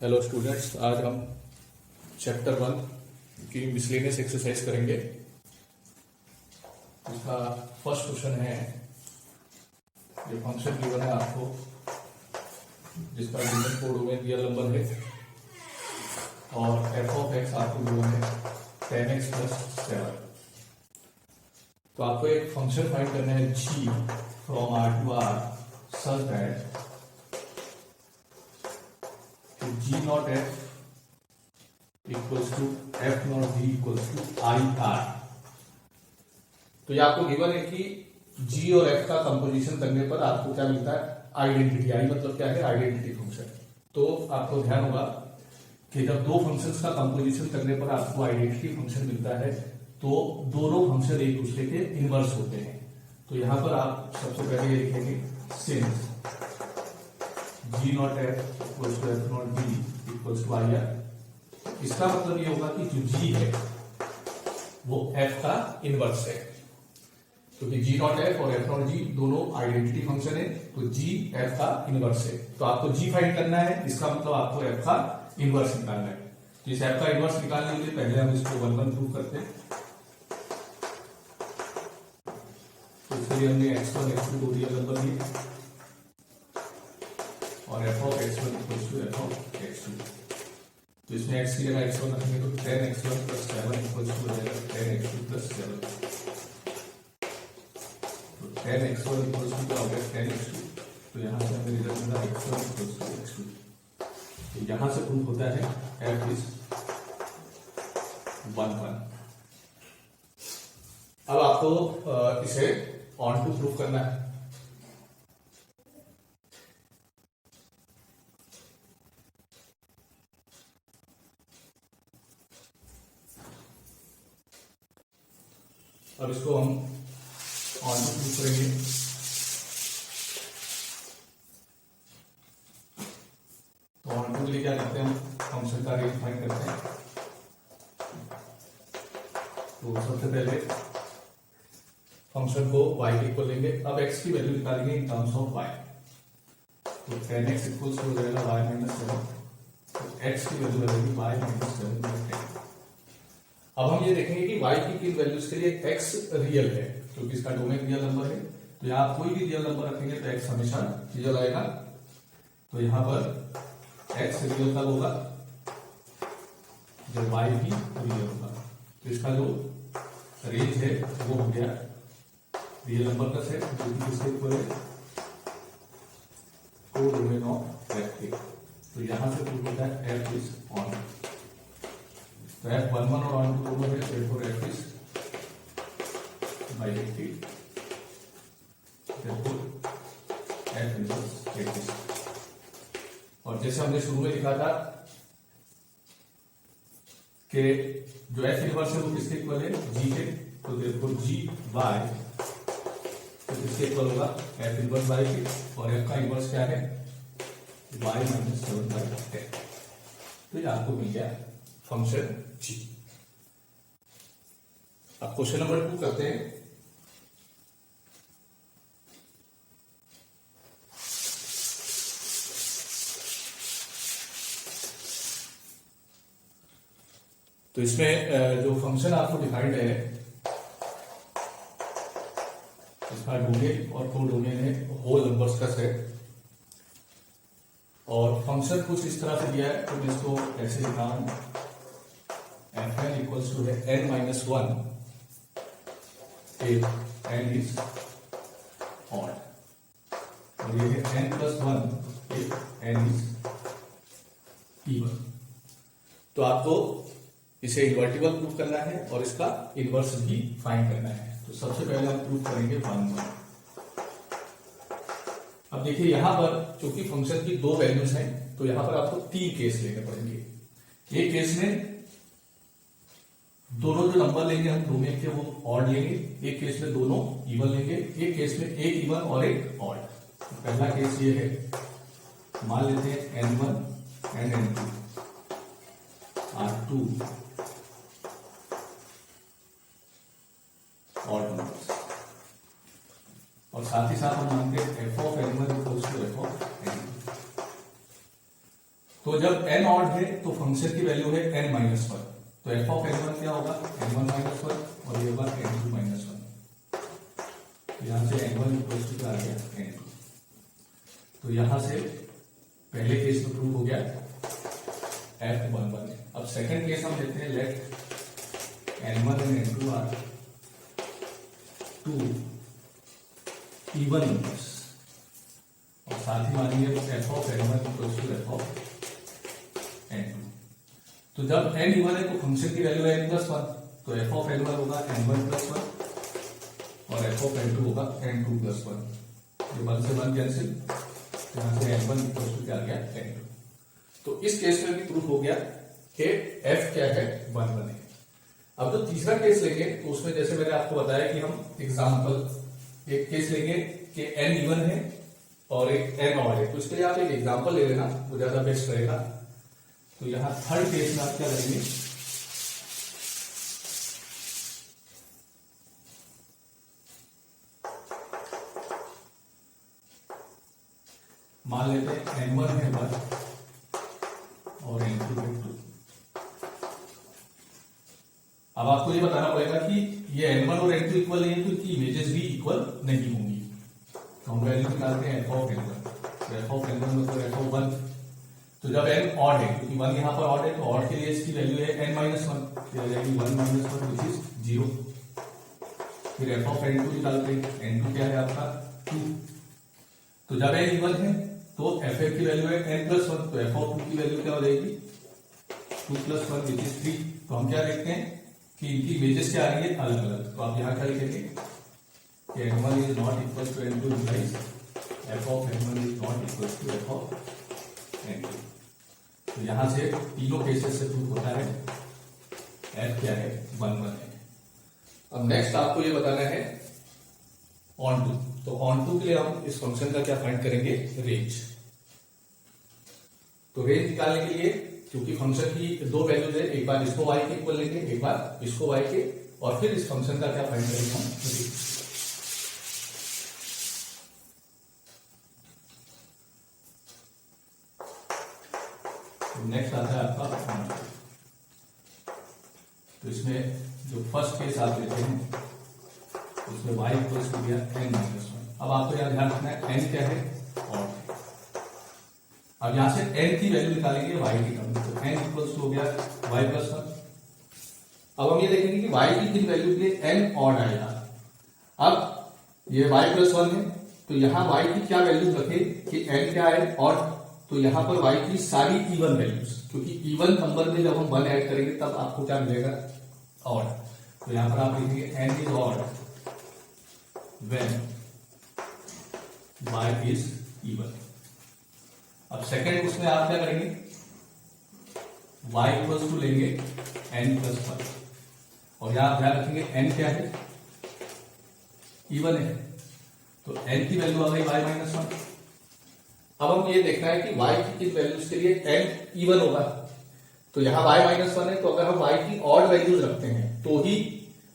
Hello students, आज हम chapter 1 की मिसलेनियस एक्सरसाइज करेंगे। इसका फर्स्ट क्वेश्चन है, ये फंक्शन गिवन है आपको जिसका डिवीजन कोड में रियल नंबर है और एफ ऑफ एक्स आपको गिवन है 10x + 7। तो आपको एक फंक्शन फाइंड करना है g from R to R such that g not f equals to f not g equals to I R। तो ये आपको गिवन है कि g और f का कंपोजिशन करने पर आपको क्या मिलता है, आइडेंटिटी। आई मतलब क्या है, आइडेंटिटी फंक्शन। तो आपको ध्यान होगा कि जब दो फंक्शंस का कंपोजिशन करने पर आपको आइडेंटिटी फंक्शन मिलता है तो दोनों फंक्शन एक दूसरे के इनवर्स होते हैं। तो यहां पर आप सबसे पहले ये लिखेंगे since g not f equals to f not g equals to I R। इसका मतलब ये होगा कि जो g है वो f का इनवर्स है, क्योंकि g नॉट f और f नॉट g दोनों आइडेंटिटी फंक्शन है, तो g f का इनवर्स है। तो आपको g फाइंड करना है, इसका मतलब आपको f का इनवर्स निकालना है। तो इस f का इनवर्स निकालने के लिए पहले हम इसको 1 प्रूव करते हैं। तो इसके लिए हमने x1 x2 दो रियल नंबर लिए और f of x1 equals to f of x2। तो इसमें x की जगह x1 रखेंगे तो 10x1 + 7 इक्वल्स टू 10x2 + 7। तो 10x1 इक्वल्स टू क्या हो गया, 10x2। तो यहां से हमें रिजल्ट मिला x1 इक्वल्स टू x2। तो यहां से प्रूफ होता है f इज 1 1। अब आपको इसे ऑन टू प्रूफ करना है। अब इसको हम ऑन टू प्रूफ करेंगे। तो ऑन टू के लिए क्या करते हैं, हम फंक्शन का रेंज फाइंड करते हैं। तो सबसे पहले फंक्शन को y के इक्वल लेंगे। अब x की वैल्यू निकालेंगे इन टर्म्स ऑफ y। तो 10x इक्वल्स हो जाएगा y - 7। तो x की वैल्यू रहेगी y - 7/10। अब हम ये देखेंगे कि y की किन वैल्यूज के लिए x रियल है, क्योंकि इसका डोमेन रियल नंबर है। तो यहां कोई भी रियल नंबर रखेंगे तो x हमेशा रियल आएगा। तो यहां पर x रियल कब होगा, जब y भी रियल होगा। तो इसका जो रेंज है वो हो गया रियल नंबर का सेट, जो कि किसके इक्वल है, कोडोमेन ऑफ f के। तो यहां से प्रूफ होता है f इज ऑन। तो f 1 1 और ऑन टू दोनों है, therefore f is bijective, therefore f inverse exist. और जैसे हमने शुरू में लिखा था कि जो f इनवर्स है वो किसके इक्वल है, g के। तो therefore g y तो किसके इक्वल होगा, f इनवर्स y के। और f का इनवर्स क्या है, y - 7/10। तो ये आपको मिल गया फंक्शन g। अब क्वेश्चन नंबर 2 करते हैं। तो इसमें जो फंक्शन आपको डिफाइंड है, इसका डोमेन और कोडोमेन है होल नंबर्स का सेट। और फंक्शन कुछ इस तरह से दिया है, तो मैं इसको ऐसे लिखा हूं, fn इक्वल्स टू है n - 1 if n is odd, और ये है n + 1 if n is even. तो आपको इसे इन्वर्टिबल प्रूफ करना है और इसका इनवर्स भी फाइंड करना है। तो सबसे पहले हम प्रूफ करेंगे 1 1। अब देखिए यहां पर चूंकि फंक्शन की दो वैल्यूज हैं, तो यहां पर आपको 3 केस लेने पड़ेंगे। एक केस में दोनों जो नंबर लेंगे हम डोमेन के वो ऑड लेंगे, एक केस में दोनों इवन लेंगे, एक केस में एक इवन और एक ऑड। तो पहला केस ये है, मान लेते हैं n1 and n2 are 2 odd numbers. और साथ ही साथ हम मानते हैं f of n1 equals to f of n2। तो जब n ऑड है तो फंक्शन की वैल्यू है n माइनस वन, तो एफ ऑफ n1 क्या होगा n1 माइनस वन और ये होगा n2 माइनस वन। यहां से n1 इक्वल टू क्या आ गया n2। तो यहां से पहले केस में प्रूव हो गया f11। अब सेकंड केस हम लेते हैं, let n1 and n2 are two even numbers और साथ ही मानेंगे f of n1 equal to f of n2। तो जब n इवन है तो फंक्शन की वैल्यू है n प्लस वन, तो f ऑफ n1 होगा n1 प्लस वन और f ऑफ n2 होगा n2 प्लस वन। ये 1 से 1 कैंसिल, यहां से n1 इक्वल टू क्या आ गया n2। तो इस केस में भी प्रूफ हो गया कि f क्या है 1 1 है। अब जो तीसरा केस लेंगे तो उसमें जैसे मैंने आपको बताया कि हम एग्जाम्पल एक केस लेंगे कि n इवन है और एक n ऑड है, तो इसके लिए आप एक एग्जाम्पल ले लेना, वो ज्यादा बेस्ट रहेगा। तो यहां थर्ड केस में आप क्या करेंगे, मान लेते हैं n1 है 1 और n2 है 2। अब आपको ये बताना पड़ेगा कि ये n1 और n2 इक्वल नहीं है तो इनकी इमेजेस भी इक्वल नहीं होंगी। तो हम वैल्यू निकालते हैं f ऑफ n1, तो f ऑफ n1 मतलब f ऑफ 1। तो जब n ऑड है, क्योंकि 1 यहां पर ऑड है, तो ऑड के लिए इसकी वैल्यू है n माइनस वन, तो आ जाएगी 1 माइनस वन विच इज 0। फिर f ऑफ n2 निकालते हैं, n2 क्या है आपका 2। तो जब n इवन है तो f की वैल्यू है n प्लस वन, तो f ऑफ 2 की वैल्यू क्या हो जाएगी 2 प्लस वन विच इज 3। तो हम क्या देखते हैं कि इनकी इमेजेस क्या आ रही है अलग अलग। तो आप यहां क्या लिखेंगे कि n1 is not equal to n2 implies f of n1 is not equal to f of n2। तो यहां से तीनों केसेस से प्रूफ होता है f क्या है 1 1 है। अब नेक्स्ट आपको ये बताना है ऑन टू। तो ऑन टू के लिए हम इस फंक्शन का क्या फाइंड करेंगे, रेंज। तो रेंज निकालने के लिए क्योंकि फंक्शन की दो वैल्यूज है, एक बार इसको y के इक्वल लेंगे, एक बार इसको y के, और फिर इस फंक्शन का क्या फाइंड करेंगे हम रेंज। तो नेक्स्ट आता है आपका ऑन टू। तो इसमें जो फर्स्ट केस आप लेते हैं उसमें y इक्वल्स हो गया n माइनस वन। अब आपको यहां ध्यान रखना है n क्या है ऑड। अब यहां से n की वैल्यू निकालेंगे y की टर्म में, तो n इक्वल्स हो गया y प्लस वन। अब हम ये देखेंगे कि y की किन वैल्यू के लिए n ऑड आएगा। अब ये y प्लस वन है, तो यहां y की क्या वैल्यू रखे कि n क्या है ऑड, तो यहां पर y की सारी इवन वैल्यूज, क्योंकि इवन नंबर में जब हम 1 ऐड करेंगे तब आपको क्या मिलेगा ऑड। तो यहां पर आप लिखेंगे n is odd when y is even. अब सेकेंड उसमें आप क्या करेंगे, y इक्वल्स टू लेंगे n प्लस वन, और यहां आप ध्यान रखेंगे n क्या है इवन है, तो n की वैल्यू आ गई y माइनस वन। अब हम ये देखना है कि y की किस वैल्यूज के लिए n इवन होगा। तो यहां y माइनस वन है, तो अगर हम y की ऑड वैल्यूज रखते हैं तो ही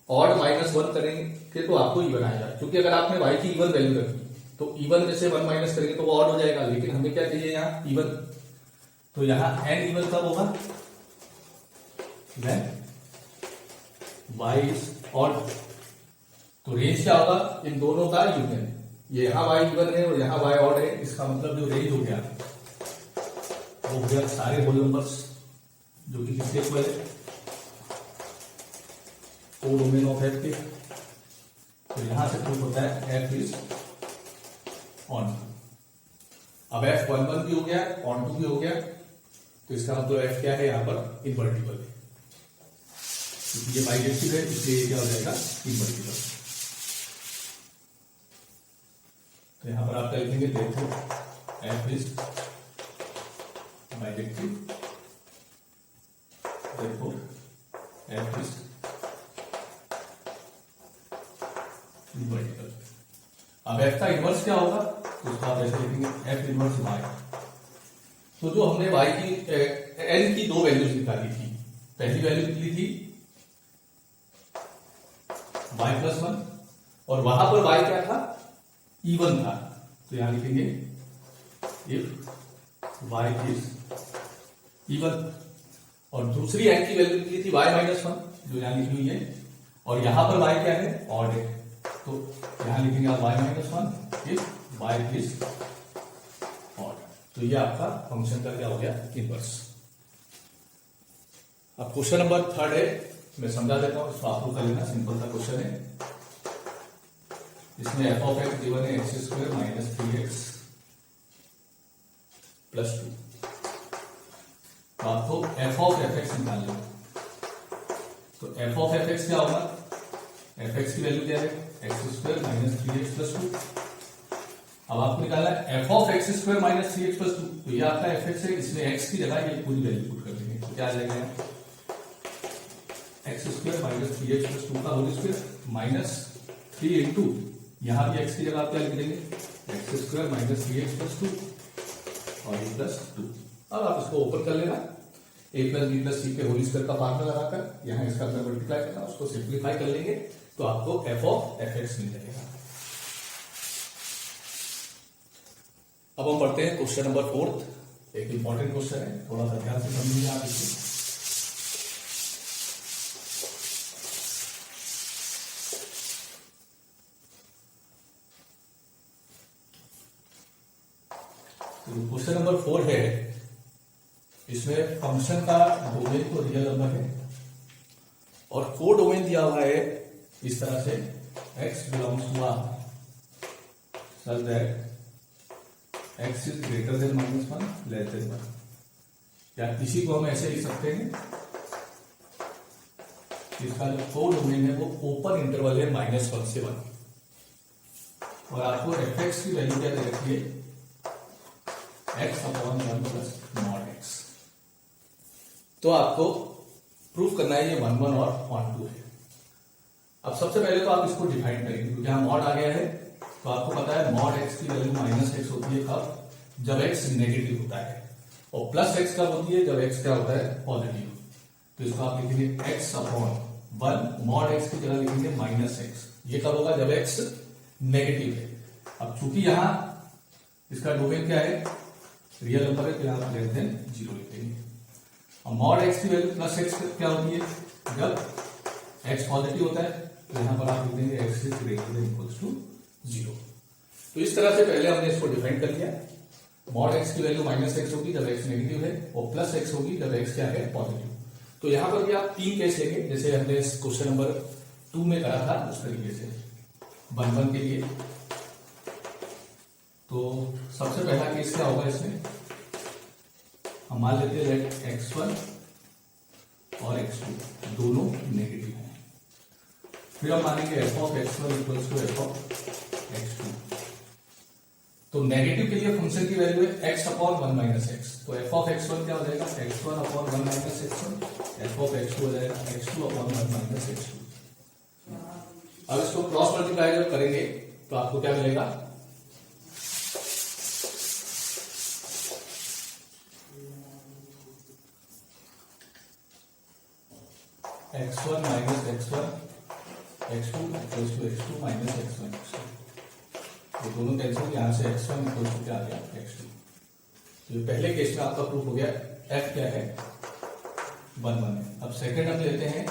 ऑड माइनस वन करेंगे तो आपको इवन आएगा, क्योंकि अगर आपने y की इवन वैल्यू रखी तो इवन में से 1 माइनस करेंगे तो वो ऑड हो जाएगा, लेकिन हमें क्या चाहिए यहाँ इवन। तो यहाँ n इवन कब होगा, when y इज ऑड। तो रेंज क्या होगा इन दोनों का यूनियन। ये यहाँ y इवन है और यहाँ y ऑड है, इसका मतलब जो रेंज हो गया वो हो गया सारे होल नंबर्स जो कि किसके इक्वल है, ओ डोमेन ऑफ f के। तो यहां से प्रूफ होता है f इज ऑन। अब f11 भी हो गया, ऑन टू भी हो गया, तो इसका मतलब f क्या है यहाँ पर इनवर्टिबल है, क्योंकि ये बाइजेक्टिव है इसलिए क्या हो जाएगा इनवर्टिबल। तो यहां पर आप क्या लिखेंगे, देखो f इज बाइजेक्टिव, देखो f इज इनवर्टिबल। अब f का इनवर्स क्या होगा, तो उसको आप ऐसे लिखेंगे f इनवर्स y। तो जो हमने y की n की दो वैल्यूज निकाली थी, पहली वैल्यू निकली थी y प्लस वन, और वहां पर y क्या था इवन था, तो यहां लिखेंगे इफ y इज इवन, और दूसरी एन की वैल्यू निकली थी y माइनस 1 जो यहाँ लिखी हुई है, और यहां पर y क्या है, ऑड है, तो यहां लिखेंगे आप y minus 1 if y is odd. तो ये आपका फंक्शन का क्या हो गया, इनवर्स। अब क्वेश्चन नंबर 3 है, मैं समझा देता हूं, इसको आप लोग कर लेना, सिंपल सा क्वेश्चन है। इसमें एफ ऑफ एक्स गिवन है x square minus 3x plus 2। तो आपको एफ ऑफ एफ एक्स निकालना है। तो एफ ऑफ एफ एक्स क्या होगा, एफ एक्स की वैल्यू क्या है, x square minus 3x plus 2। अब आपको निकालना है F of x square minus 3x plus 2। तो ये आपका एफ एक्स है, इसमें एक्स की जगह ये पूरी वैल्यू पुट कर देंगे, तो क्या आ जाएगा, x square minus 3x plus 2 का होल स्क्वायर माइनस 3 इंटू, यहां भी एक्स की जगह आप क्या लिख देंगे, x square minus 3x plus 2 और ए प्लस 2। अब आप इसको ओपन कर लेना, ए प्लस बी प्लस सी के होल स्क्वायर का फार्मूला लगाकर यहाँ इसका अंदर मल्टीप्लाई करना, उसको सिंप्लीफाई कर लेंगे तो आपको एफ ऑफ एफ एक्स मिल जाएगा। अब हम पढ़ते हैं क्वेश्चन नंबर 4। एक इंपॉर्टेंट क्वेश्चन है, थोड़ा सा ध्यान से समझिए आप इसको। क्वेश्चन नंबर 4 है, इसमें फंक्शन का डोमेन तो रियल नंबर है और को डोमेन दिया हुआ है इस तरह से, x belongs to r such that x is greater than -1 less than 1, या इसी को हम ऐसे लिख सकते हैं, इसका जो को डोमेन है वो ओपन इंटरवल है -1 से 1, और आपको एफ एक्स की वैल्यू क्या दे रखी है, x upon 1 plus not x। तो आपको प्रूफ करना है ये 1 1 और 1 2 है। अब सबसे पहले तो आप इसको डिफाइन करेंगे, क्योंकि यहाँ मॉड आ गया है, तो आपको पता है मॉड x की वैल्यू -x होती है कब, जब x नेगेटिव होता है, और प्लस x कब होती है, जब x क्या होता है, पॉजिटिव। तो इसको आप लिखेंगे x अपॉन 1, मॉड x की जगह लिखेंगे -x। ये कब होगा, जब x नेगेटिव है। अब चूंकि यहां इसका डोमेन क्या है, रियल नंबर है, तो यहां लेस देन 0 लिखेंगे। और मॉड x की वैल्यू प्लस x क्या होती है, जब x पॉजिटिव होता है, तो यहां पर आप लिख देंगे x is greater than equals to 0। तो इस तरह से पहले हमने इसको डिफाइन कर लिया, मॉड x की वैल्यू -x होगी जब x नेगेटिव है, और प्लस x होगी जब x क्या है, पॉजिटिव। तो यहां पर भी आप 3 केस लेंगे, जैसे हमने क्वेश्चन नंबर 2 में करा था उस तरीके से 1 1 के लिए। तो सबसे पहला केस क्या होगा, इसमें हम मान लेते हैं लेट x1 और x2 दोनों नेगेटिव हैं, फिर हम मानेंगे f of x1 equals to f of x2। तो नेगेटिव के लिए फंक्शन की वैल्यू है x अपॉन 1 माइनस x, तो f ऑफ x1 क्या हो जाएगा, x1 upon 1 minus x1, f of x2 हो जाएगा x2 अपॉन 1 माइनस x2। अब इसको क्रॉस मल्टीप्लाई जब करेंगे तो आपको क्या मिलेगा, x1 minus x1 x2 equals to x2 minus x1 x2। ये दोनों कैंसिल, यहां से x1 इक्वल्स टू क्या आ गया, x2। तो पहले केस में आपका प्रूफ हो गया, f क्या है, 1 1 है। अब सेकंड हम लेते हैं,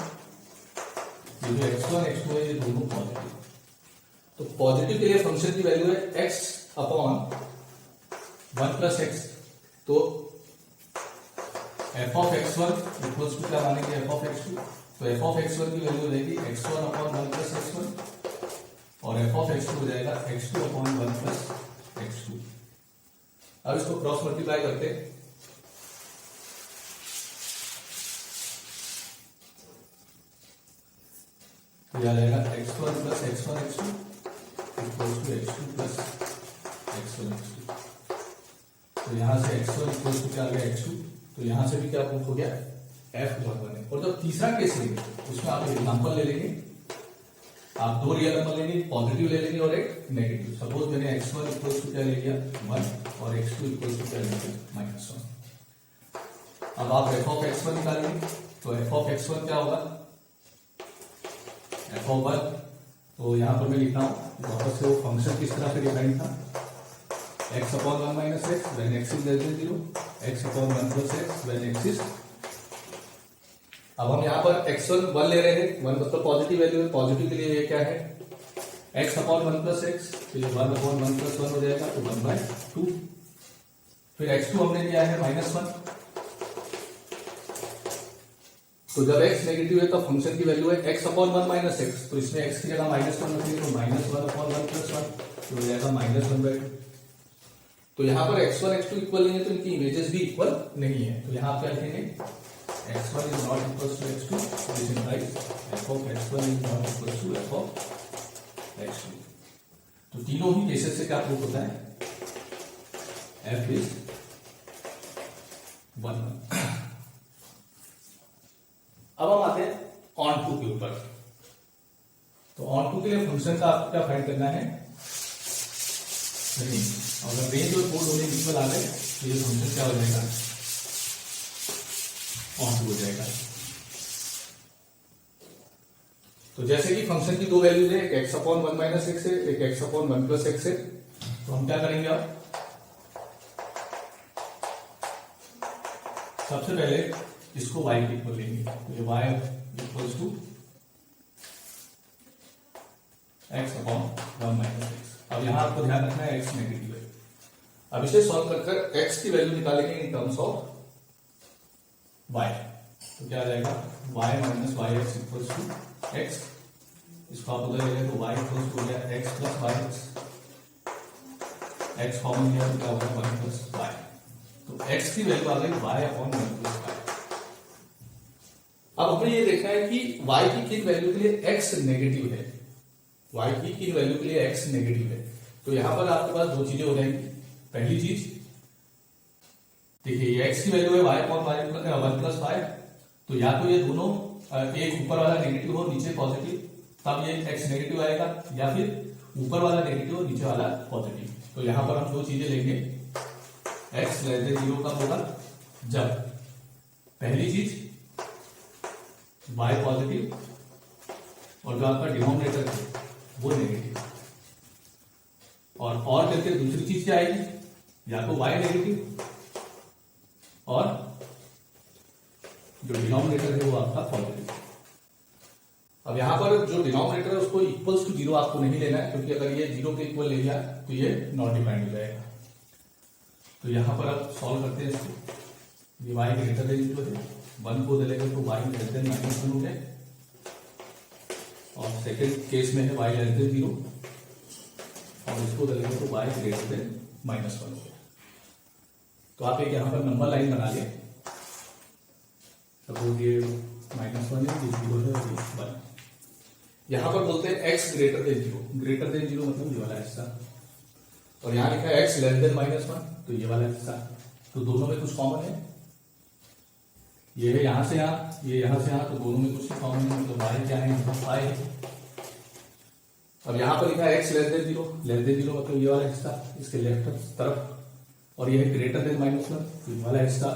ये जो x1 x2 है ये दोनों पॉजिटिव, तो पॉजिटिव के लिए फंक्शन की वैल्यू है x अपॉन 1 प्लस x। तो f of x1 equals to क्या मानेंगे, f ऑफ x2। तो f ऑफ x1 की वैल्यू हो जाएगी x1 अपॉन 1 प्लस x1, और f ऑफ x2 हो जाएगा x2 अपॉन 1 प्लस x2। अब इसको क्रॉस मल्टीप्लाई करते हैं, तो यह आ जाएगा x1 plus x1 x2 equals to x2 plus x1 x2। तो यहां से x1 इक्वल्स टू क्या आ गया, x2। तो यहां से भी क्या प्रूफ हो गया, f 1 1 है। और जब तीसरा केस लेंगे उसमें आप एग्जांपल ले लेंगे, आप 2 रियल नंबर लेंगे, पॉजिटिव ले लेंगे और एक नेगेटिव। सपोज मैंने x1 इक्वल्स टू क्या ले लिया, 1, और x2 इक्वल्स टू क्या ले लिया, -1। अब आप f ऑफ x1 निकालेंगे, तो f ऑफ x1 क्या होगा, f ऑफ 1। तो यहां पर मैं लिखता हूं वापस से, वो फंक्शन किस तरह से डिफाइन था, x upon 1 minus x, when x is less then 0, x upon 1 plus x when x is, अब हम यहाँ पर x1 1 ले रहे हैं, 1 मतलब पॉजिटिव वैल्यू है, पॉजिटिव के लिए ये क्या है x अपॉन 1 प्लस एक्स, तो ये 1 अपॉन 1 प्लस 1 हो जाएगा, तो 1/2। फिर x2 हमने लिया है -1, तो जब x नेगेटिव है तब फंक्शन की वैल्यू है x अपॉन 1 माइनस एक्स, तो इसमें x की जगह -1 रखेंगे तो -1 अपॉन 1 प्लस 1, तो हो जाएगा -1/2। तो यहाँ पर x1 x2 इक्वल नहीं है तो इनकी इमेजेस भी इक्वल नहीं है, तो यहाँ आप क्या लिखेंगे x1 is not equals to x2, this implies f of x1 is not equals to f of x2। तो तीनों ही केसेस से क्या प्रूफ होता है f is 1। अब हम आते हैं ऑन टू के ऊपर। तो ऑन टू के लिए फंक्शन का आपको क्या फाइंड करना है, नहीं अगर रेंज और कोड दोनों इक्वल आ गए तो ये फंक्शन क्या हो जाएगा, ऑन टू हो जाएगा। तो जैसे कि फंक्शन की दो वैल्यूज है, एक x अपॉन 1 माइनस एक्स है, एक x अपॉन 1 प्लस एक्स है, तो हम क्या करेंगे अब सबसे पहले इसको y के इक्वल लेंगे, तो ये y equals to x upon 1 minus x. अब यहां आपको ध्यान रखना है x नेगेटिव है। अब इसे सॉल्व कर x की वैल्यू निकालेंगे इन टर्म्स ऑफ y, तो क्या आ जाएगा y minus y x equals to x, इसको आप उधर ले लें तो y इक्वल्स टू हो गया x plus y x, x common लिया तो क्या होगा 1 प्लस y, तो x की वैल्यू आ गई y अपॉन 1 प्लस y। अब हमें ये देखना है कि y की किन वैल्यू के लिए x नेगेटिव है, y की किन वैल्यू के लिए x नेगेटिव है। तो यहां पर आपके पास दो चीजें हो जाएंगी। पहली चीज देखिए ये x की वैल्यू है y अपॉन 1 प्लस y, तो या तो ये दोनों एक ऊपर वाला नेगेटिव हो नीचे पॉजिटिव, तब ये x नेगेटिव आएगा, या फिर ऊपर वाला नेगेटिव और नीचे वाला पॉजिटिव। तो यहां पर हम दो चीजें लेंगे, x लेस देन 0 कब होगा, जब पहली चीज y पॉजिटिव और जो आपका डिनोमिनेटर है वो नेगेटिव, और करके दूसरी चीज क्या आएगी, या तो y नेगेटिव और जो डिनोमिनेटर है वो आपका पॉजिटिव। अब यहां पर जो डिनोमिनेटर है उसको इक्वल्स टू 0 आपको नहीं लेना है, क्योंकि अगर ये 0 के इक्वल ले लिया तो ये नॉट डिफाइंड हो जाएगा। तो यहां पर आप सॉल्व करते हैं इसको, ये y ग्रेटर देन 0 है, 1 को ले लेंगे तो y ग्रेटर देन -1 हो गया, और सेकेंड केस में है y लेस देन 0, और इसको ले लेंगे तो y ग्रेटर देन -1 हो गया। तो आप एक यहां पर नंबर लाइन बना लें, सपोज ये -1 है, ये 0 है और ये 1। यहां पर बोलते हैं x greater than 0, greater than 0 मतलब ये वाला हिस्सा, और यहां लिखा है x लेस देन -1, तो ये वाला हिस्सा। तो दोनों में कुछ कॉमन है, ये है यहां से यहां, ये यहां से यहां, तो दोनों में कुछ कॉमन है, मतलब y क्या है, y है। अब यहां पर लिखा है x less than 0, less than 0 मतलब ये वाला हिस्सा इसके लेफ्ट तरफ, और ये है ग्रेटर देन -1, तो ये वाला हिस्सा।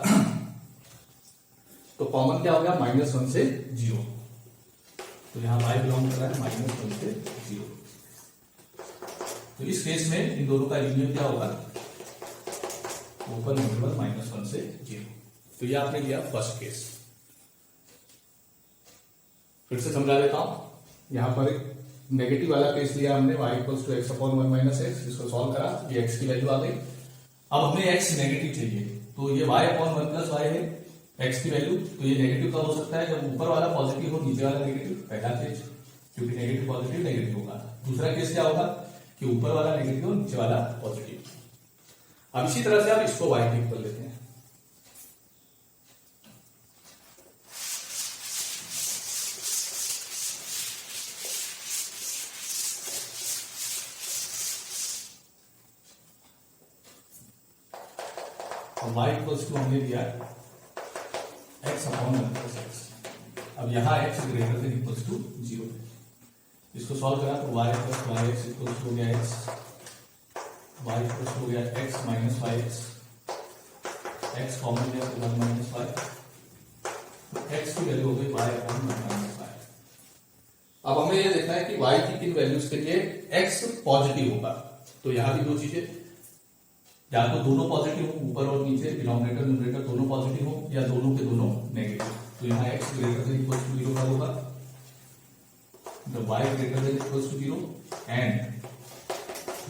तो कॉमन क्या हो गया, -1 से 0, तो यहां y बिलोंग कर रहा है -1 से 0। तो इस केस में इन दोनों का यूनियन क्या होगा, ओपन इंटरवल -1 से 0। तो ये आपने लिया फर्स्ट केस। फिर से समझा देता हूं, यहां पर नेगेटिव वाला केस लिया हमने, y equals to x upon 1 minus x, इसको सॉल्व करा, ये x की वैल्यू आ गई। अब हमें x नेगेटिव चाहिए, तो ये y अपॉन 1 प्लस y है x की वैल्यू, तो ये नेगेटिव कब हो सकता है, जब ऊपर वाला पॉजिटिव हो नीचे वाला नेगेटिव, पहला केस, क्योंकि नेगेटिव पॉजिटिव नेगेटिव होगा। दूसरा केस क्या होगा कि ऊपर वाला नेगेटिव हो नीचे वाला पॉजिटिव। अब इसी तरह से आप इसको y के इक्वल लेते हैं, y इक्वल्स टू हमने दिया x अपॉन 1 प्लस एक्स। अब यहाँ x greater than equals to 0 है, इसको सॉल्व करा तो y plus y x equals हो गया x, y इक्वल्स हो गया x minus y x, x common लिया तो 1 माइनस वाई, तो x की वैल्यू हो गई y अपॉन 1 माइनस वाई। अब हमें ये देखना है कि y की किन वैल्यूज के लिए x पॉजिटिव होगा। तो यहाँ भी दो चीजें, या तो दोनों पॉजिटिव हो, ऊपर और नीचे डिनोमिनेटर न्यूमरेटर दोनों पॉजिटिव हो, या दोनों के दोनों नेगेटिव। तो यहाँ x greater than equal to 0 का होगा, y greater than equal to 0 and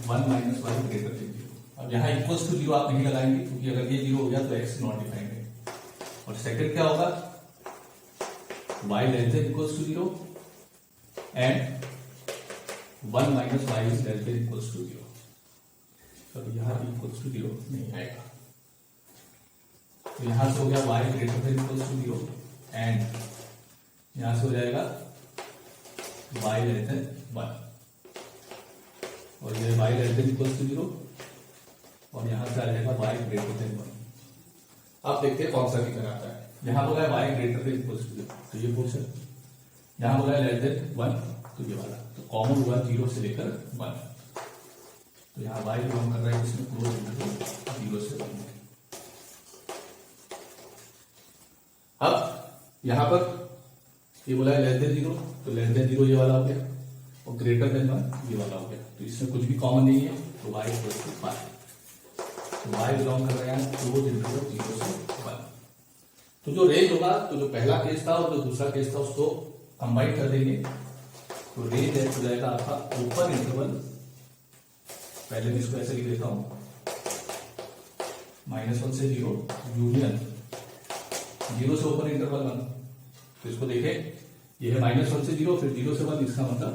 1 minus y greater than 0। अब यहाँ इक्वल टू 0 आप नहीं लगाएंगे क्योंकि अगर ये 0 हो गया तो x नॉट डिफाइंड है। और सेकंड क्या होगा, y less than equal to 0 and 1 minus y is less than equal to 0। अब यहाँ इक्वल टू 0 नहीं आएगा, तो यहां से हो गया y greater than equal to 0 and यहां से हो जाएगा y लेस देन 1, और ये y less than equal to 0 और यहां से आ जाएगा y ग्रेटर देन 1। अब देखते हैं कौन सा निकल आता है। यहां बोला है y greater than equal to 0, तो ये पोर्शन, यहां बोला है लेस देन 1, तो ये वाला, तो कॉमन हुआ 0 से लेकर 1, तो यहाँ y बिलोंग कर रहा है इसमें क्लोज इंटरवल 0 से 1। अब यहां पर ये बोला है लेस देन 0, तो लेस देन 0 ये वाला हो गया और ग्रेटर देन 1 ये वाला हो गया, तो इसमें कुछ भी कॉमन नहीं है, तो y इक्वल टू 5, तो y बिलोंग कर रहा है क्लोज इंटरवल 0 से 1। तो जो रेंज होगा, तो जो पहला केस था और जो दूसरा केस था उसको कंबाइन कर देंगे, तो रेंज हो जाएगा आपका ओपन इंटरवल, पहले मैं इसको ऐसे लिख देता हूं, -1 से 0 यूनियन 0 से ओपन इंटरवल 1। तो इसको देखें, ये है -1 से 0 फिर 0 से 1, इसका मतलब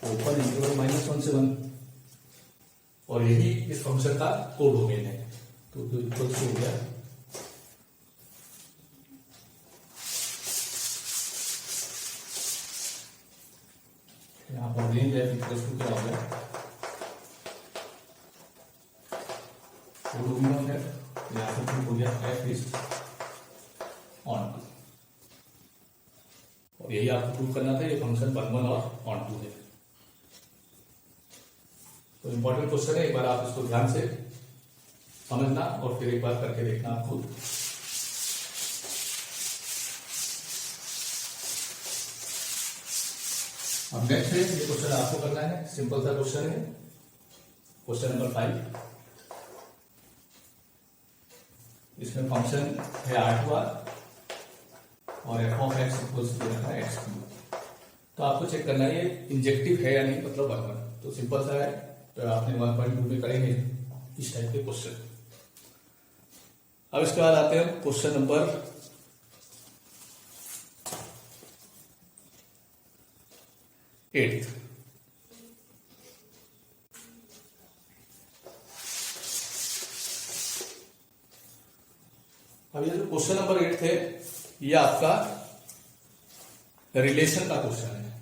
ओपन इंटरवल -1 से 1, और यही इस फंक्शन का कोडोमेन है, तो इक्वल हो गया यहाँ पर रेंज है इक्वल टू क्या हो गया, कोडोमेन है, यहाँ पर हो गया f इज ऑन टू, और यही आपको प्रूव करना था, ये फंक्शन 1 और ऑन टू है। तो इंपॉर्टेंट क्वेश्चन है, एक बार आप इसको ध्यान से समझना और फिर एक बार करके देखना आप खुद। अब नेक्स्ट है, ये क्वेश्चन आपको करना है, सिंपल सा क्वेश्चन है, क्वेश्चन नंबर 5। इसमें फंक्शन है R2R और f of x equals to रखा है x3। तो आपको चेक करना है ये इंजेक्टिव है या नहीं, मतलब 1 तो सिंपल सा है, तो आपने 1.2 में करेंगे इस टाइप के क्वेश्चन। अब इसके बाद आते हैं क्वेश्चन नंबर 8। अब ये जो क्वेश्चन नंबर 8 थे, ये आपका रिलेशन का क्वेश्चन है,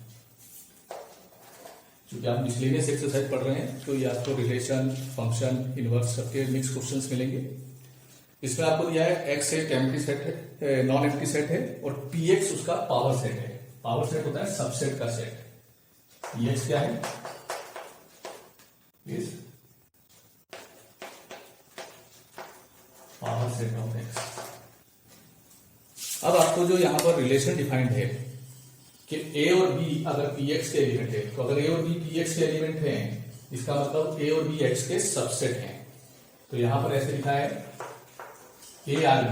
क्योंकि आप मिसलेनियस एक्सरसाइज पढ़ रहे हैं, तो ये आपको रिलेशन, फंक्शन, इनवर्स सबके मिक्स क्वेश्चंस मिलेंगे। इसमें आपको दिया है x एक एम्प्टी सेट है, नॉन एम्प्टी सेट है, और px उसका पावर सेट है। पावर सेट होता है सबसेट का सेट। px क्या है, is power set of x। अब आपको जो यहां पर रिलेशन डिफाइंड है कि a और b अगर px के एलिमेंट है, तो अगर a और b px के एलिमेंट हैं, इसका मतलब a और b x के सबसेट हैं। तो यहां पर ऐसे लिखा है a आर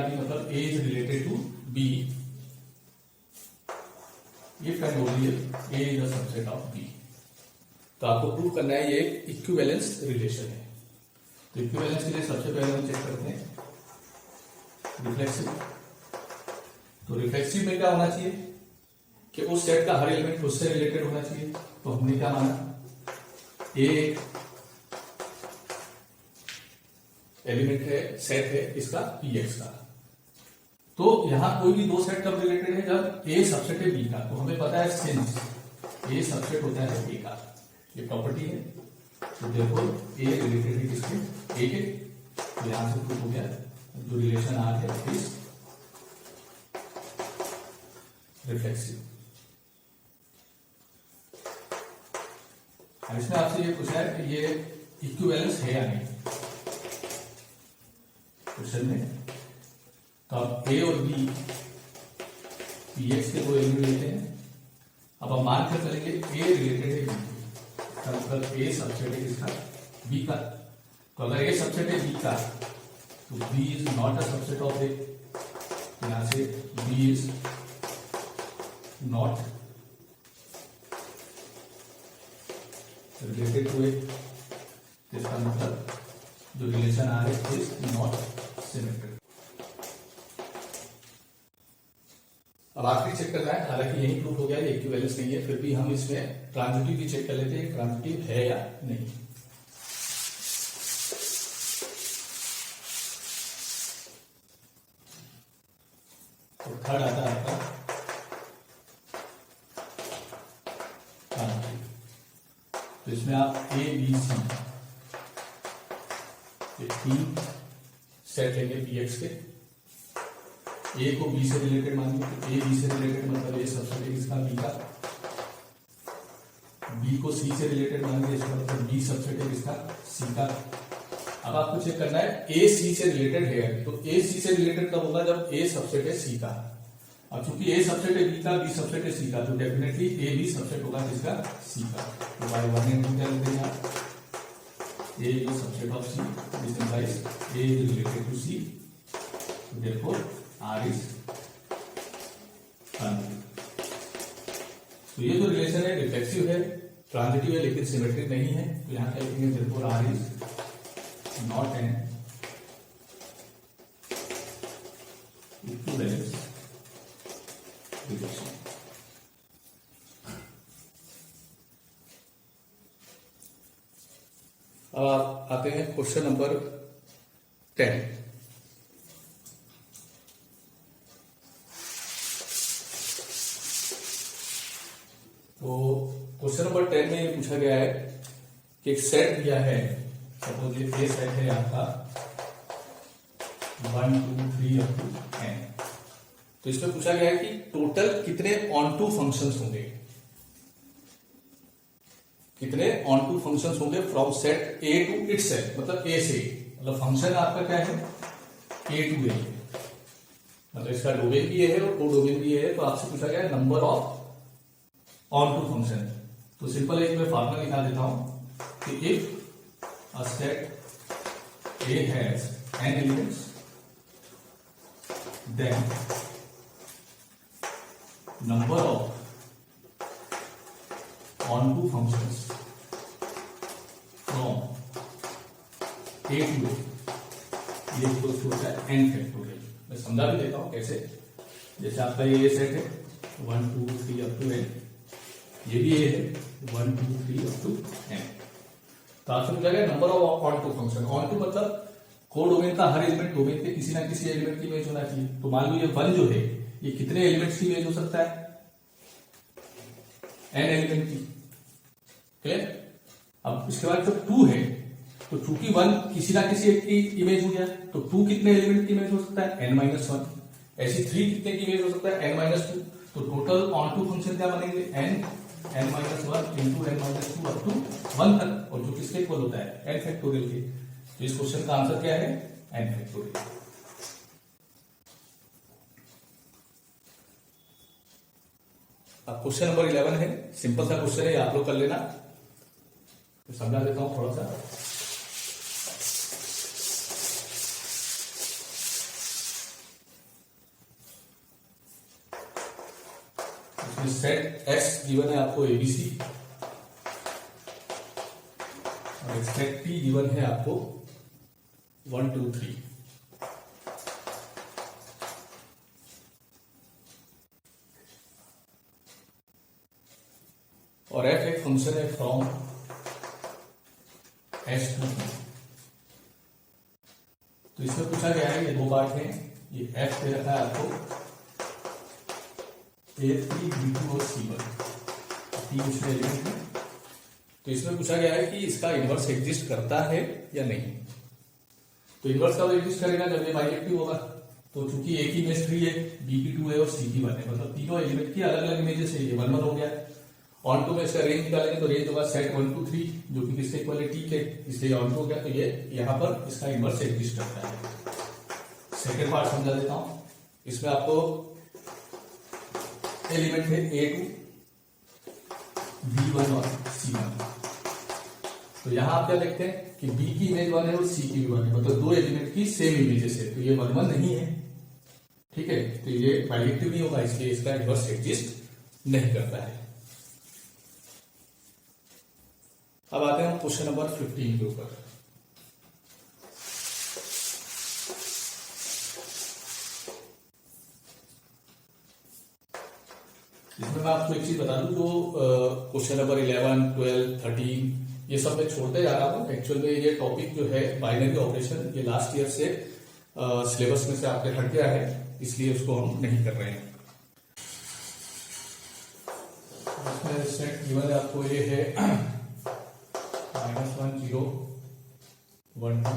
बी मतलब a is related to b if and only a is a subset of b। तो आपको प्रूव करना है ये इक्विवेलेंस रिलेशन है। तो इक्विवेलेंस के लिए सबसे पहले हम चेक करते हैं रिफ्लेक्सिव। तो रिफ्लेक्सिव में क्या होना चाहिए कि उस सेट का हर एलिमेंट उससे रिलेटेड होना चाहिए। तो हमने क्या माना, ए एलिमेंट है, सेट है इसका px का। तो यहां कोई भी दो सेट कब रिलेटेड है, जब a सबसेट है b का। तो हमें पता है सिंस a सबसेट होता है a का, ये प्रॉपर्टी है। तो देखो a रिलेटेड है किसके, a के। तो यहां से प्रूव हो गया जो रिलेशन आ है इस रिफ्लेक्सिव। इसमें आपसे ये पूछा है कि ये इक्विवेलेंस है या नहीं क्वेश्चन में। तो आप a और b px के दो एलिमेंट लेते हैं। अब हम मान कर चलेंगे a रिलेटेड है b के, मतलब a सबसेट है इसका b का। तो अगर ए सबसेट है बी का तो B is not a subset of A, यहां से B is not related to A, इसका मतलब जो रिलेशन आ रहा है इज नॉट सिमेट्रिक। अब आखिरी चेक करना है, हालांकि यही प्रूफ हो गया ये इक्विवेलेंस नहीं है, फिर भी हम इसमें ट्रांजिटिव भी चेक कर लेते हैं ट्रांजिटिव है या नहीं। तो थर्ड आता है आपका ट्रांजिटिव। तो इसमें आप ए बी सी तीन सेट लेंगे बी एक्स के, ए को बी से रिलेटेड मानिए, तो ए बी से रिलेटेड मतलब ए सबसेट है इसका बी का, बी को सी से रिलेटेड मानिए, इसका मतलब बी सबसेट है इसका सी का। अब आपको चेक करना है ए सी से रिलेटेड है, तो ए सी से रिलेटेड कब होगा जब ए सबसेट है सी का। अब चूंकि ए सबसेट है बी का, बी सबसेट है सी का, तो डेफिनेटली ए बी सबसेट होगा जिसका सी का। तो बाय वन एंड टू क्या लिख देंगे आप, A is subset of C, this implies A is related to C, therefore R is transitive. तो ये जो रिलेशन है रिफ्लेक्सिव है, ट्रांजिटिव है लेकिन सिमेट्रिक नहीं है, तो यहाँ क्या लिखेंगे, therefore R is not an equivalence relation। अब आप आते हैं क्वेश्चन नंबर 10। तो क्वेश्चन नंबर 10 में ये पूछा गया है कि एक सेट दिया है, सपोज ये सेट है आपका 1 2 3 अप टू n। तो इसमें पूछा गया है कि टोटल कितने ऑन टू फंक्शंस होंगे, कितने ऑन टू फंक्शंस होंगे from set A to itself, मतलब ए से, मतलब फंक्शन आपका क्या है ए टू ए, मतलब इसका डोमेन भी है और को डोमेन भी है। तो आपसे पूछा गया number of onto function. तो सिंपल एक मैं फॉर्मूला निकाल देता हूं कि if a set A has n elements then number of on two functions from a to a ये इक्वल टू होता है n फैक्टोरियल। मैं समझा भी देता हूं कैसे, जैसे आपका ये सेट है 1 2 3 अप टू n, ये भी ये है 1 2 3 अप टू n। तो आपसे पूछा गया number of onto function. Onto मतलब को डोमेन का हर एलिमेंट डोमेन के किसी ना किसी एलिमेंट की इमेज होना चाहिए। तो मान लो ये 1 जो है ये कितने एलिमेंट्स की इमेज हो सकता है, n एलिमेंट की, क्लियर। अब इसके बाद जो 2 है, तो चूंकि 1 किसी ना किसी एक की इमेज हो गया, तो 2 कितने एलिमेंट की इमेज हो सकता है n-1। ऐसी 3 कितने की इमेज हो सकता है n-2। तो टोटल ऑन टू फंक्शन क्या बनेंगे n-1 into n-2 up to 1 तक, और जो किसके इक्वल होता है n फैक्टोरियल के। तो इस क्वेश्चन का आंसर क्या है n फैक्टोरियल। अब क्वेश्चन नंबर 11 है, सिंपल सा क्वेश्चन है, आप लोग कर लेना। तो समझा देता हूं थोड़ा सा। इसमें सेट S गिवन है आपको ABC, और सेट P गिवन है आपको 1 2 3। और f एक फंक्शन है फ्रॉम S टू P। तो इसमें पूछा गया है, ये दो पार्ट हैं, ये f दे रखा है आपको A3 B2 और C1, तीन इसमें एलिमेंट है। तो इसमें पूछा गया है कि इसका इनवर्स एग्जिस्ट करता है या नहीं। तो इनवर्स कब एग्जिस्ट करेगा, जब ये बाइजेक्टिव होगा। तो चूंकि एक ही इमेज 3 है, B की 2 है और C की 1 है, मतलब तीनों एलिमेंट की अलग अलग इमेजेस है, ये 1 1 हो गया। ऑन टू में इसका रेंज निकालेंगे तो रेंज होगा सेट 1 2 3, जो कि किसके इक्वल है T के, इसलिए ऑन टू हो गया। तो ये यहाँ पर इसका इनवर्स एग्जिस्ट करता है। सेकेंड पार्ट समझा देता हूं। इसमें आपको एलिमेंट है A2 B1 और C1। तो यहां आप क्या देखते हैं कि बी की इमेज 1 है और सी की भी 1 है, मतलब दो एलिमेंट की सेम इमेजेस है, तो ये 1 1 नहीं है। ठीक है, तो ये बाइजेक्टिव नहीं होगा, इसलिए इसका इनवर्स एग्जिस्ट नहीं करता है। अब आते हैं क्वेश्चन नंबर 15 के ऊपर। इसमें मैं आपको एक चीज बता दूं, जो क्वेश्चन नंबर 11, 12, 13 ये सब मैं छोड़ते जा रहा हूं। एक्चुअल में ये टॉपिक जो है बाइनरी ऑपरेशन, ये लास्ट ईयर से सिलेबस में से आपके हट गया है, इसलिए उसको हम नहीं कर रहे हैं। इसमें सेट गिवन है आपको, ये है -1 0 1 2,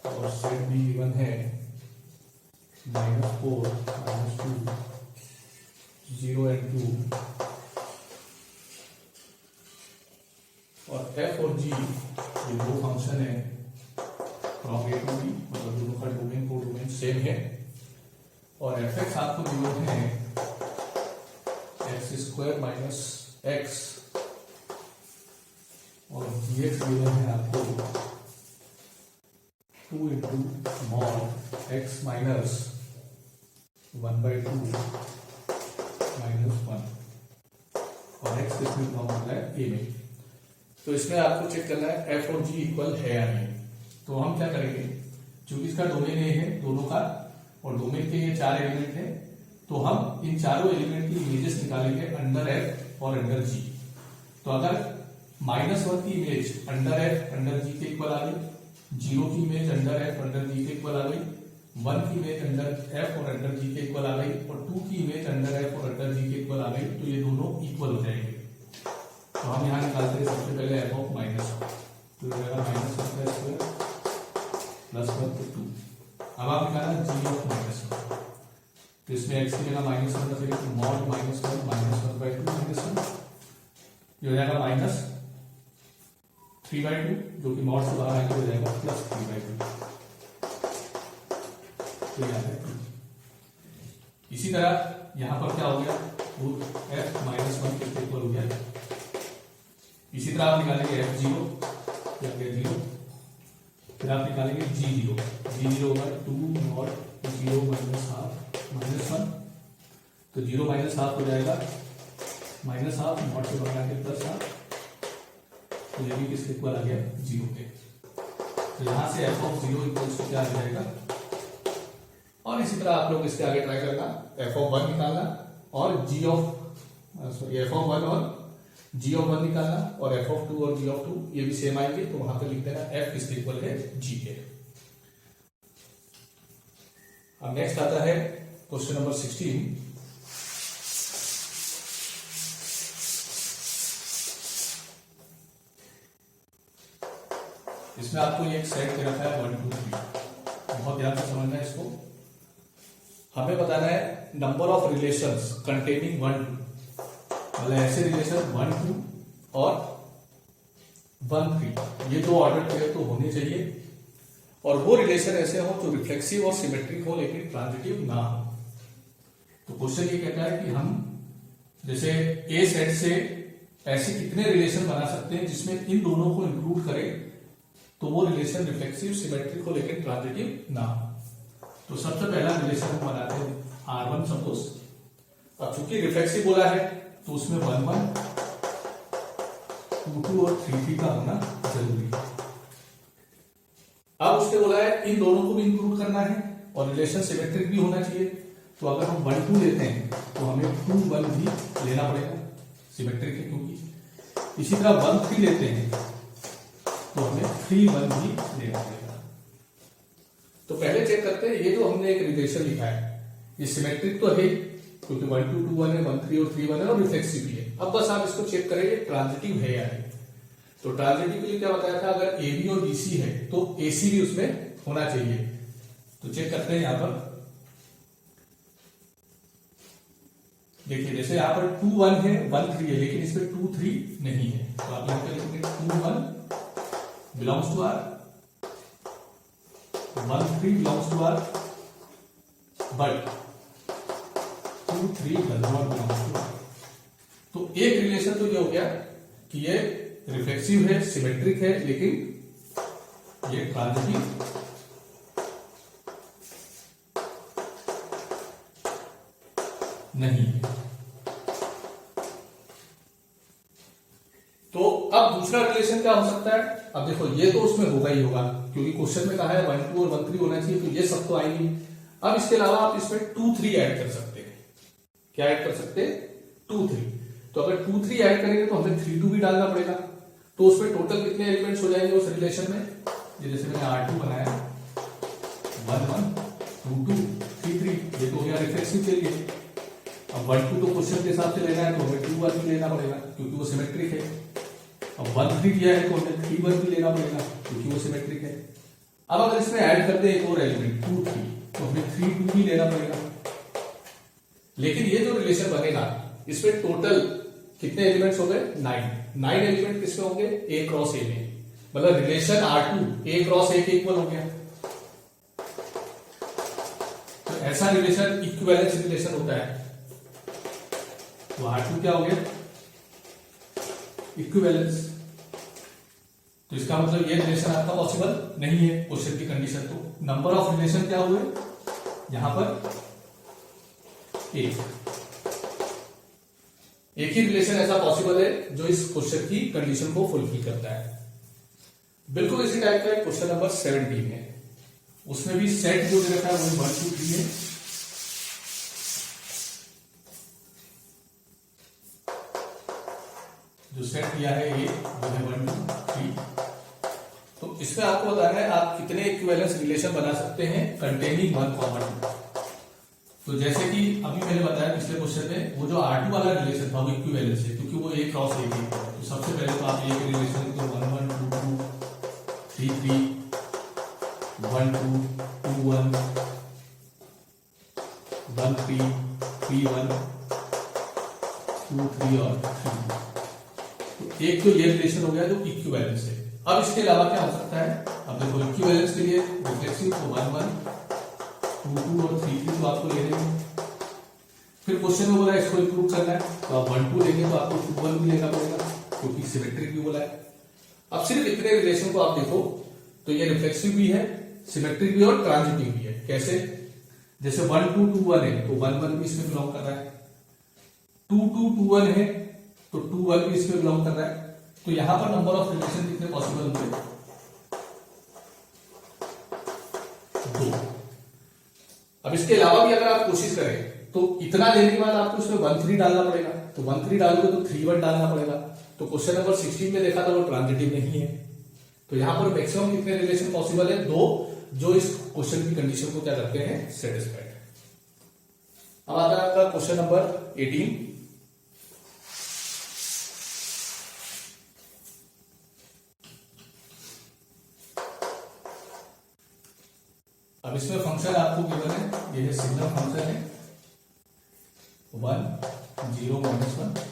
और सेट भी गिवन है -4 -2 0 and 2, और f और g ये दो फंक्शन है फ्रॉम a टू b, मतलब दोनों का डोमेन को डोमेन सेम है, और fx आपको गिवन है x² माइनस x, और gx गिवन है आपको 2 इंटू मॉड x माइनस 1/2 -1, और x किसमें कॉमन है, a में। तो इसमें आपको चेक करना है f और g इक्वल है या नहीं। तो हम क्या करेंगे, चूंकि इसका डोमेन ए है दोनों का, और डोमेन के ये 4 एलिमेंट है, तो हम इन चारों एलिमेंट की इमेजेस निकालेंगे अंडर f और अंडर g। तो अगर -1 की image under f under g के इक्वल आ गई, 0 की image under f under g के इक्वल आ गई, 1 की इमेज अंडर f और अंडर g के इक्वल आ गई, और 2 की इमेज अंडर f और अंडर g के इक्वल आ गई, तो ये दोनों इक्वल हो जाएंगे। तो हम यहाँ निकालते हैं सबसे पहले f ऑफ -1, तो ये रहेगा -1² +1 तो 2। अब आप निकालना g ऑफ -1, तो इसमें x की जगह -1 रखेंगे, तो मॉड -1 -1/2 -1, ये हो जाएगा -3/2, जो कि मॉड से बाहर आके हो जाएगा +3/2। इसी तरह यहां पर क्या हो गया, f -1 किसके इक्वल हो गया। इसी तरह आप निकालेंगे f0 या f0, फिर आप निकालेंगे g0 होगा 2 मॉड 0 -1, तो 0 -1 हो जाएगा -1 मॉड से बढ़ा के +1, तो ये भी किसके इक्वल आ गया, 0 के। तो यहां से f ऑफ 0 इक्वल्स टू क्या आ जाएगा, और इसी तरह आप लोग इसके आगे ट्राई करना, f ऑफ 1 निकालना, और f ऑफ 1 और g ऑफ 1 निकालना, और f ऑफ 2 और g ऑफ 2 ये भी सेम आएंगे, तो वहां पे लिख देना f किसके इक्वल है, g के। अब नेक्स्ट आता है क्वेश्चन नंबर 16। इसमें आपको ये एक सेट दे रखा है 1 2 3, बहुत ध्यान से समझना है इसको। हमें बताना है नंबर ऑफ रिलेशंस कंटेनिंग 1 2, मतलब ऐसे रिलेशन 1 2 और 1 3, ये दो ऑर्डर पेयर तो होने चाहिए, और वो रिलेशन ऐसे हो जो रिफ्लेक्सिव और सिमेट्रिक हो लेकिन ट्रांजिटिव ना हो। तो क्वेश्चन ये कहता है कि हम जैसे ए सेट से ऐसे कितने रिलेशन बना सकते हैं जिसमें इन दोनों को इंक्लूड करें, तो वो रिलेशन रिफ्लेक्सिव सिमेट्रिक हो लेकिन ट्रांजिटिव ना हो। तो सबसे पहला रिलेशन हम बनाते हैं R1 सपोज। अब चूंकि रिफ्लेक्सिव बोला है तो उसमें 1 1 2 2 और 3 3 का होना जरूरी है। अब उसने बोला है इन दोनों को भी इंक्लूड करना है और रिलेशन सिमेट्रिक भी होना चाहिए, तो अगर हम 1 2 लेते हैं तो हमें 2 1 भी लेना पड़ेगा, सिमेट्रिक है क्योंकि। इसी तरह 1 3 लेते हैं तो हमें 3 1 भी लेना पड़ेगा। तो पहले चेक करते हैं, ये जो हमने एक रिलेशन लिखा है ये सिमेट्रिक तो है क्योंकि 1 2 2 1 है, 1 3 और 3 1 है, और रिफ्लेक्सिव भी है। अब बस आप इसको चेक करेंगे ट्रांजिटिव है या नहीं। तो ट्रांजिटिव के लिए क्या बताया था, अगर AB और BC है तो AC भी उसमें होना चाहिए। तो चेक करते हैं यहां पर, देखिए जैसे यहां पर 2 1 है 1 3 है, लेकिन इसमें 2 3 नहीं है, तो आप यहां पर लिखेंगे 2 1 belongs to R, 1 3 belongs to R, but 2 3 does not belongs to R। तो एक रिलेशन तो ये हो गया कि ये रिफ्लेक्सिव है, सिमेट्रिक है, लेकिन ये ट्रांजिटिव नहीं है। तो अब दूसरा रिलेशन क्या हो सकता है? अब देखो ये तो उसमें होगा ही होगा, क्योंकि क्वेश्चन में कहा है 1 2 और 1 3 होना चाहिए, तो ये सब तो आएंगे। अब इसके अलावा आप इसमें 2 3 ऐड कर सकते हैं। क्या ऐड कर सकते हैं? 2 3। तो अगर 2 3 ऐड करेंगे तो हमें 3 2 भी डालना पड़ेगा। तो उसमें टोटल कितने एलिमेंट्स हो जाएंगे उस रिलेशन में? ये जैसे मैंने R2 बनाया 1 1 2 2 3 3, ये तो हो गया रिफ्लेक्सिव के लिए। अब 1 2 तो क्वेश्चन के हिसाब से लेना है, तो हमें 2 1 भी लेना पड़ेगा क्योंकि वो सिमेट्रिक है। अब 1 3 दिया है तो हमें 3 1 भी लेना पड़ेगा क्योंकि वो सिमेट्रिक है। अब अगर इसमें ऐड करते हैं एक और एलिमेंट 2 3, तो हमें 3 2 भी लेना पड़ेगा। लेकिन ये जो रिलेशन बनेगा इसमें टोटल कितने एलिमेंट्स हो गए? 9 एलिमेंट किसमें होंगे? A क्रॉस A में। मतलब relation R2 A cross A के इक्वल हो गया। तो ऐसा रिलेशन इक्विवेलेंस रिलेशन होता है। तो R2 क्या हो गया? इक्विवेलेंस। तो इसका मतलब ये रिलेशन आपका पॉसिबल नहीं है क्वेश्चन की कंडीशन। तो नंबर ऑफ रिलेशन क्या हुए यहां पर? एक ही रिलेशन ऐसा पॉसिबल है जो इस क्वेश्चन की कंडीशन को फुलफिल करता है। बिल्कुल इसी टाइप का क्वेश्चन नंबर 17 है। उसमें भी सेट जो दे रखा है वो 1 2 3 है। जो सेट दिया है ये वो है 1 2 3। तो इसमें आपको बताना है आप कितने इक्विवेलेंस रिलेशन बना सकते हैं कंटेनिंग 1 2। तो जैसे कि अभी मैंने बताया पिछले क्वेश्चन में, वो जो R2 वाला रिलेशन था वो इक्विवेलेंस है क्योंकि वो A क्रॉस A है। तो सबसे पहले तो आप A के रिलेशन को 1 1 2 2 3 3 1 2 2 1 1 3 3 1 2 3 और 3। तो एक तो ये रिलेशन हो गया जो इक्विवेलेंस है। अब इसके अलावा क्या हो सकता है? अब देखो इक्विवेलेंस के लिए रिफ्लेक्सिव को 1 1 2 2 और 3 3 तो आपको ले लेंगे। फिर क्वेश्चन में बोला इसको इंप्रूव करना है, तो आप 1 2 लेंगे तो आपको 2 1 भी लेना पड़ेगा क्योंकि सिमेट्रिक भी बोला है। अब सिर्फ इतने रिलेशन को आप देखो तो ये रिफ्लेक्सिव भी है, सिमेट्रिक भी और ट्रांजिटिव भी है। कैसे? जैसे 1 2 2 1 है तो 1 1 भी इसमें बिलोंग कर रहा है। 2 2 2 1 है तो 2 1 भी इसमें बिलोंग कर रहा है। तो यहां पर नंबर ऑफ रिलेशन कितने पॉसिबल होंगे? 2। अब इसके अलावा भी अगर आप कोशिश करें तो इतना लेने के बाद आपको इसमें 1 3 डालना पड़ेगा। तो 1 3 डालोगे तो 3 1 डालना पड़ेगा। तो क्वेश्चन नंबर 16 में देखा था वो ट्रांजिटिव नहीं है। तो यहां पर मैक्सिमम कितने रिलेशन पॉसिबल है? 2, जो इस क्वेश्चन की कंडीशन को क्या करते हैं? सेटिस्फाइड। अब आता है आपका क्वेश्चन नंबर 18। अब इसमें फंक्शन आपको गिवन है, ये है सिग्नल फंक्शन है 1 0 -1।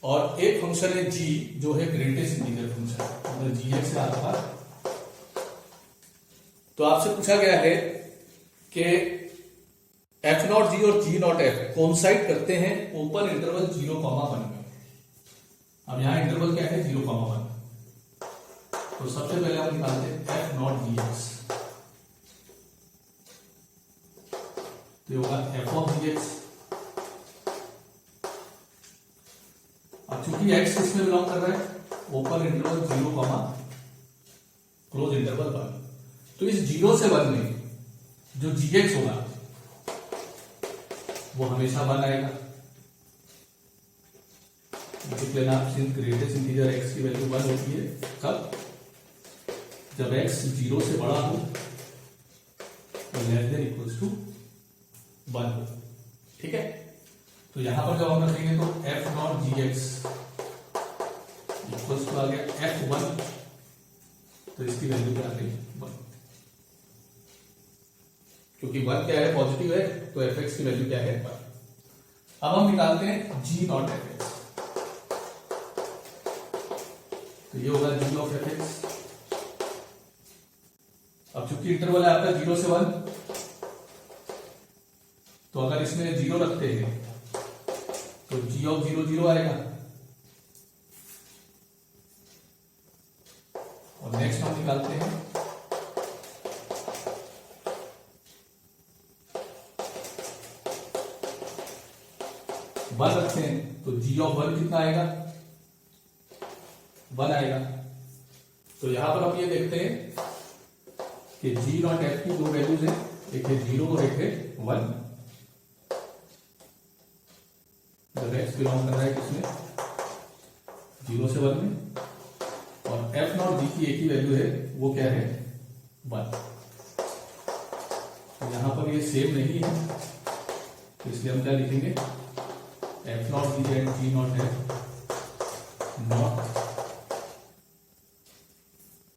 और एक फंक्शन है g जो है ग्रेटेस्ट इंटीजर फंक्शन, मतलब gx है आपका। तो आपसे पूछा गया है कि f0g और g0f कोइंसाइड करते हैं ओपन इंटरवल 0,1 में। अब यहां इंटरवल क्या है? 0,1। तो सबसे पहले हम निकालते हैं f0gx। तो ये होगा f(gx)। अब चूंकि x किसमें बिलोंग कर रहा है? Open interval 0, close interval 1। तो इस 0 से 1 में जो gx होगा वो हमेशा 1 आएगा। ग्रेटेस्ट इंटीजर x की वैल्यू 1 होती है कब? जब x 0 से बड़ा हो तो लेस देन इक्वल्स टू 1 हो। ठीक है? तो यहां पर जब हम रखेंगे तो f0gx इक्वल्स टू आ गया f1। तो इसकी वैल्यू क्या आ गई? 1। क्योंकि 1 क्या है? पॉजिटिव है, तो fx की वैल्यू क्या है? 1। अब हम निकालते हैं g0fx। तो ये होगा g ऑफ fx। अब चूंकि इंटरवल है आपका 0 से 1, तो अगर इसमें 0 रखते हैं तो g ऑफ 0 0 आएगा, और नेक्स्ट हम निकालते हैं 1 रखते हैं तो g ऑफ 1 कितना आएगा, 1 आएगा। तो यहां पर हम ये देखते हैं कि g नॉट f की दो वैल्यूज है, एक है 0 और एक है 1। जब x बिलोंग कर रहा है किसमें, 0 से 1 में, और f नॉट g की एक ही वैल्यू है, वो क्या है, 1। तो यहां पर ये सेम नहीं है, तो इसलिए हम क्या लिखेंगे, f not g and g not f not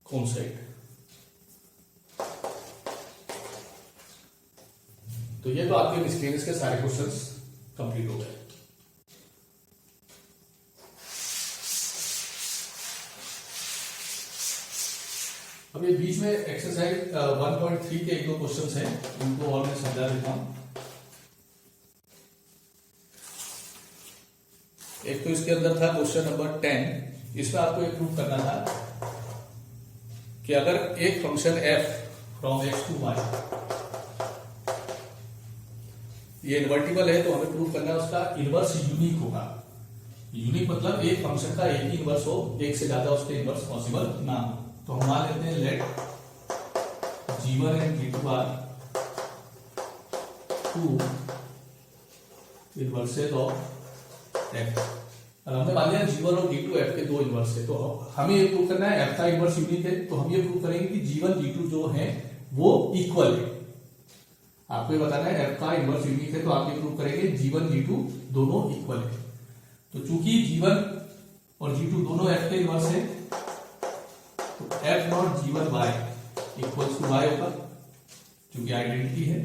coincide. तो ये तो आपके मिसलेनियस के सारे क्वेश्चंस कंप्लीट हो गए। अब ये बीच में एक्सरसाइज 1.3 के एक दो क्वेश्चंस हैं, इनको और मैं समझा देता हूं। एक तो इसके अंदर था क्वेश्चन नंबर 10, इसमें आपको एक प्रूफ करना था कि अगर एक function f from x to y ये इन्वर्टिबल है, तो हमें प्रूव करना है उसका इनवर्स यूनिक होगा। यूनिक मतलब एक फंक्शन का एक ही इनवर्स हो, एक से ज्यादा उसके इनवर्स पॉसिबल ना हो। तो हम मान लेते हैं let g1 and g2 are two inverses of f। हमने मान लिया g1 और g2 f के दो इनवर्स है, तो हमें ये प्रूव करना है f का इनवर्स यूनिक है, तो हम ये प्रूव करेंगे कि g1 g2 जो है वो इक्वल है। आपको ये बताना है f का इनवर्स यूनिक है, तो आप ये प्रूव करेंगे g1 g2 दोनों इक्वल है। तो चूंकि g1 और g2 दोनों f के इनवर्स है, तो f not g1 y equals to y होगा, क्योंकि आइडेंटिटी है,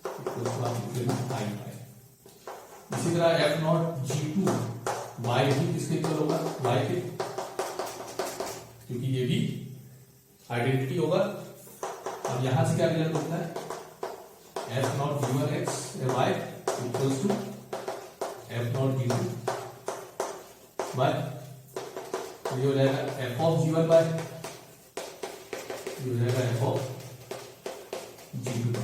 इक्वल्स टू आप लिख लेना i y। इसी तरह f नॉट g2 y भी किसके इक्वल होगा, y के, क्योंकि ये भी आइडेंटिटी होगा। अब यहां से क्या रिजल्ट होता है, f not g1 x y equals to f not g2 y। ये हो जाएगा f ऑफ g1 y, ये हो जाएगा f ऑफ g2 y।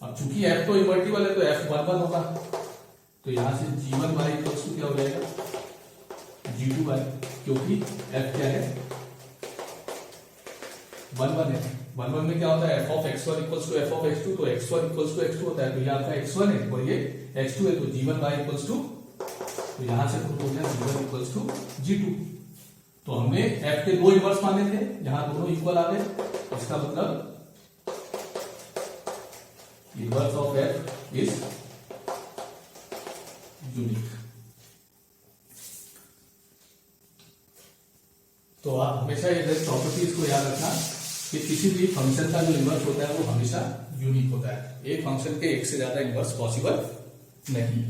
अब चूंकि f तो इन्वर्टिबल है, तो f 1 1 होगा, तो यहां से g1 y इक्वल्स टू क्या हो जाएगा, g2 y, क्योंकि f क्या है, 1 1 है। 1 1 में क्या होता है, f of x1 equals to f of x2, तो x1 इक्वल्स टू x2 होता है, तो ये आपका x1 है और ये x2 है, तो g1 y इक्वल्स टू, तो यहां से प्रूव हो गया g1 इक्वल्स टू g2। तो हमने f के दो इनवर्स माने थे, यहां दोनों इक्वल आ गए, इसका मतलब inverse of f is unique. तो आप हमेशा ये प्रॉपर्टीज को याद रखना कि किसी भी फंक्शन का जो इनवर्स होता है वो हमेशा यूनिक होता है, एक फंक्शन के एक से ज्यादा इनवर्स पॉसिबल नहीं।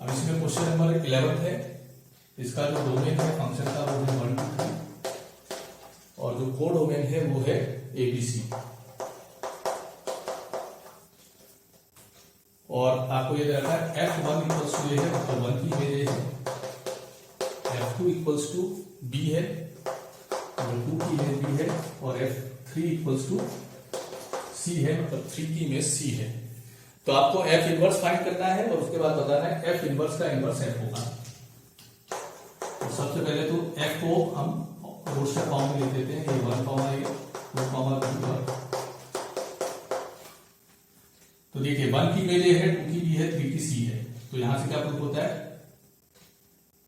अब इसमें क्वेश्चन नंबर 11 है, इसका जो डोमेन है फंक्शन का वो है 1 2 3, और जो कोड डोमेन है वो है ABC। और आपको ये रखा है f1 इक्वल्स टू a है, मतलब 1 की इमेज है, f2 इक्वल्स टू b है, 2 की इमेज b है, और f3 इक्वल्स टू c है, मतलब 3 की इमेज c है। तो आपको f इनवर्स फाइंड करना है, और उसके बाद बताना है f इनवर्स का इनवर्स f होगा। तो सबसे पहले तो f को हम रोस्टर फॉर्म में लिख देते हैं, ये 1 कॉमा a 2 कॉमा b। तो देखिए 1 की इमेज a है, 2 की b है, 3 की c है, तो यहां से क्या प्रूफ होता है,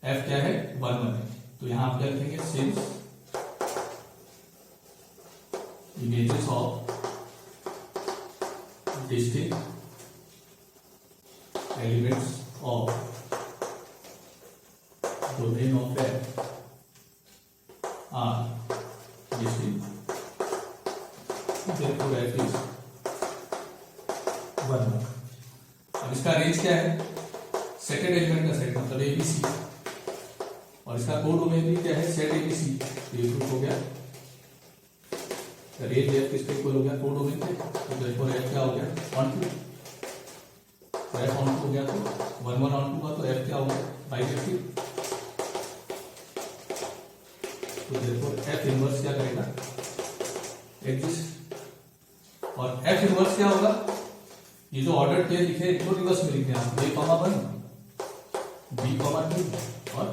f क्या है, 1 1 है। तो यहां आप क्या लिखेंगे, since images of distinct elements of domain of f are distinct, therefore f is 1 1। अब इसका रेंज क्या है, सेकंड एलिमेंट का सेट, मतलब ABC, और इसका कोड डोमेन भी क्या है, सेट ABC। तो ये प्रूफ हो गया। रेंज एफ किसके इक्वल हो गया, कोडोमेन पे, तो देखो एफ क्या हो गया, onto, f onto हो गया, तो 1 1 ऑन टू का तो एफ क्या हो गया, बाइजेक्टिव। तो देखो एफ इनवर्स क्या करेगा, एग्जिस्ट, और एफ इनवर्स क्या होगा, ये जो ऑर्डर पेयर लिखे इनको रिवर्स में लिखते हैं, ए कॉमा 1, बी कॉमा 2 और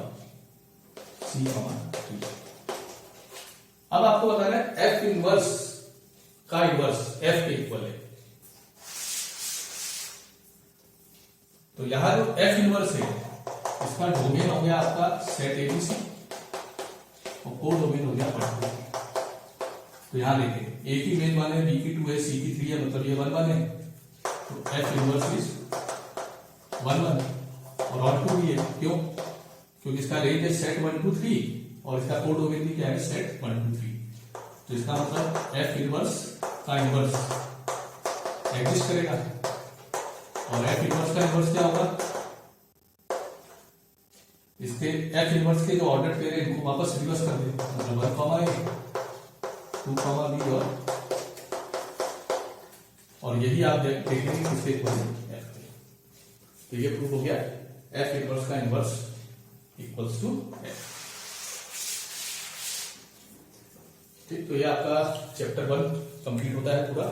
सी कॉमा 3। अब आपको बताना है एफ इनवर्स का इनवर्स एफ के इक्वल है। तो यहां जो एफ इनवर्स है इसका डोमेन हो गया आपका सेट एबीसी और को डोमेन हो गया पॉइंट। तो यहां देखिए ए की इमेज 1 है, बी की 2 है, सी की 3 है, मतलब ये 1 1 है। तो एफ इनवर्स इज 1 1 और ऑन टू भी है, क्यों, क्योंकि इसका रेंज है सेट 1 2 3 और इसका को डोमेन भी क्या है, सेट 1 2 3। तो इसका मतलब एफ इनवर्स का इनवर्स एग्जिस्ट करेगा, और एफ इनवर्स का इनवर्स क्या होगा, इसके एफ इनवर्स के जो ऑर्डर पेयर है इनको वापस रिवर्स कर दे, मतलब 1 कॉमा ए 2 कॉमा बी और यही आप देखेंगे किसके इक्वल है, एफ के। तो ये प्रूफ हो गया एफ इनवर्स का इनवर्स इक्वल्स टू एफ। ठीक, तो ये आपका चैप्टर 1 कंप्लीट होता है पूरा।